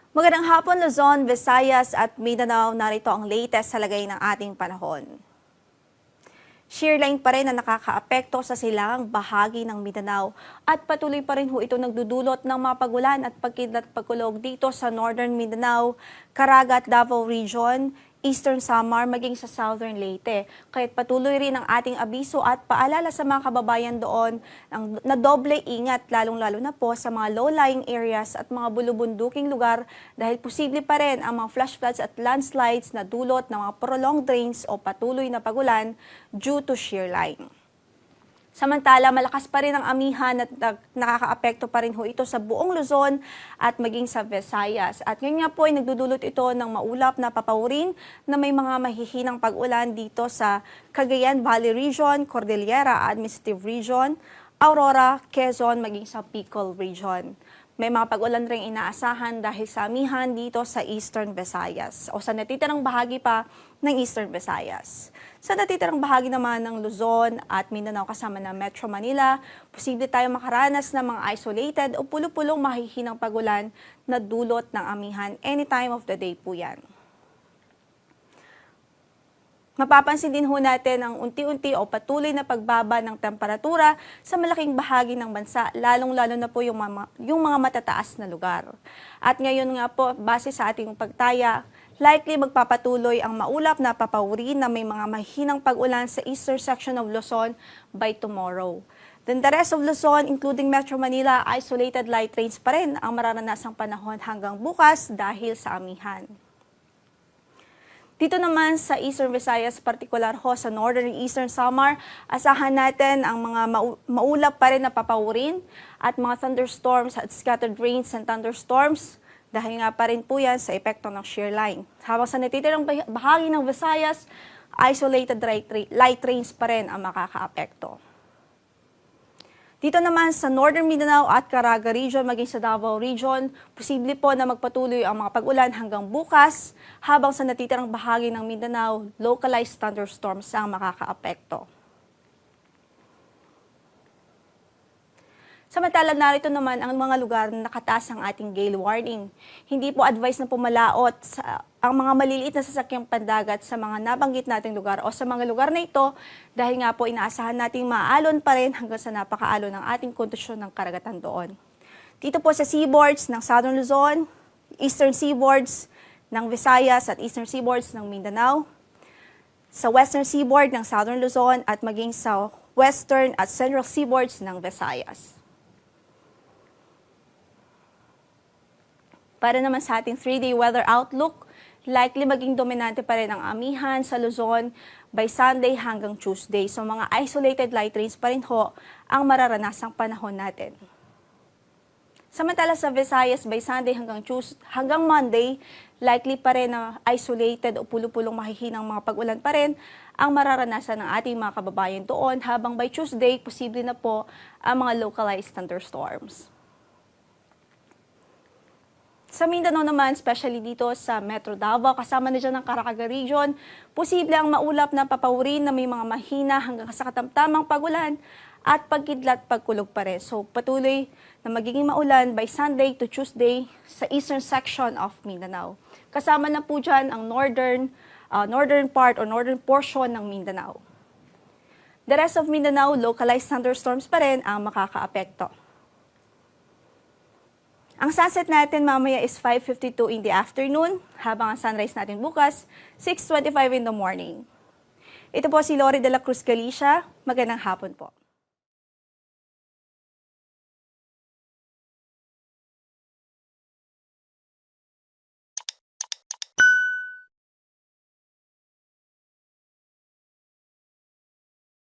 Magandang hapon, Luzon, Visayas at Mindanao. Narito ang latest sa lagay ng ating panahon. Shearline pa rin na nakakaapekto sa silangang bahagi ng Mindanao at patuloy pa rin ito nagdudulot ng mga pagulan at pagkidlat pagkulog dito sa Northern Mindanao, Caraga at Davao Region, Eastern Samar maging sa Southern Leyte. Kaya't patuloy rin ang ating abiso at paalala sa mga kababayan doon na doble ingat lalong-lalo na po sa mga low-lying areas at mga bulubunduking lugar dahil posible pa rin ang mga flash floods at landslides na dulot ng mga prolonged rains o patuloy na pagulan due to shear line. Samantala, malakas pa rin ang amihan at nakakaapekto pa rin ito sa buong Luzon at maging sa Visayas. At ngayon nga po ay nagdudulot ito ng maulap na papawirin na may mga mahihinang pag-ulan dito sa Cagayan Valley Region, Cordillera Administrative Region, Aurora, Quezon, maging sa Bicol Region. May mga pag-ulan ring inaasahan dahil sa amihan dito sa Eastern Visayas o sa natitirang bahagi pa ng Eastern Visayas. Sa natitirang bahagi naman ng Luzon at Mindanao kasama ng Metro Manila, posible tayo makaranas ng mga isolated o pulo-pulong mahihinang pag-ulan na dulot ng amihan any time of the day po yan. Mapapansin din ho natin ang unti-unti o patuloy na pagbaba ng temperatura sa malaking bahagi ng bansa, lalong-lalo na po yung mga matataas na lugar. At ngayon nga po, base sa ating pagtaya, likely magpapatuloy ang maulap na papawirin na may mga mahinang pag-ulan sa eastern section of Luzon by tomorrow. Then the rest of Luzon, including Metro Manila, isolated light rains pa rin ang mararanasang panahon hanggang bukas dahil sa amihan. Dito naman sa Eastern Visayas, particular ho sa Northern and Eastern Samar, asahan natin ang mga maulap pa rin na papawirin at mga thunderstorms at scattered rains and thunderstorms dahil nga pa rin po yan sa epekto ng shear line. Habang sa natitirang bahagi ng Visayas, isolated light rains pa rin ang makakaapekto. Dito naman sa Northern Mindanao at Caraga Region, maging sa Davao Region, posible po na magpatuloy ang mga pag-ulan hanggang bukas, habang sa natitirang bahagi ng Mindanao, localized thunderstorms ang makakaapekto. Samantala, narito naman ang mga lugar na nakataas ang ating gale warning. Hindi po advice na pumalaot ang mga maliliit na sasakyang pandagat sa mga nabanggit nating lugar o sa mga lugar na ito dahil nga po inaasahan nating maalon pa rin hanggang sa napakaalon ng ating kondisyon ng karagatan doon. Dito po sa seaboards ng Southern Luzon, Eastern seaboards ng Visayas at Eastern seaboards ng Mindanao, sa Western seaboard ng Southern Luzon at maging sa Western at Central seaboards ng Visayas. Para naman sa ating 3-day weather outlook, likely maging dominante pa rin ang amihan sa Luzon by Sunday hanggang Tuesday. So mga isolated light rains pa rin ho ang mararanasang panahon natin. Samantala sa Visayas by Sunday hanggang Monday, likely pa rin na isolated o pulo-pulong mahihinang mga pag-ulan pa rin ang mararanasan ng ating mga kababayan doon, habang by Tuesday, posible na po ang mga localized thunderstorms. Sa Mindanao naman, especially dito sa Metro Davao, kasama na dyan ng Caraga Region, posible ang maulap na papawirin na may mga mahina hanggang sa katamtamang pagulan at pagkidlat pagkulog pa rin. So patuloy na magiging maulan by Sunday to Tuesday sa eastern section of Mindanao. Kasama na po dyan ang northern part or northern portion ng Mindanao. The rest of Mindanao, localized thunderstorms pa rin ang makakaapekto. Ang sunset natin mamaya is 5:52 in the afternoon, habang ang sunrise natin bukas, 6:25 in the morning. Ito po si Lori de la Cruz Galicia. Magandang hapon po.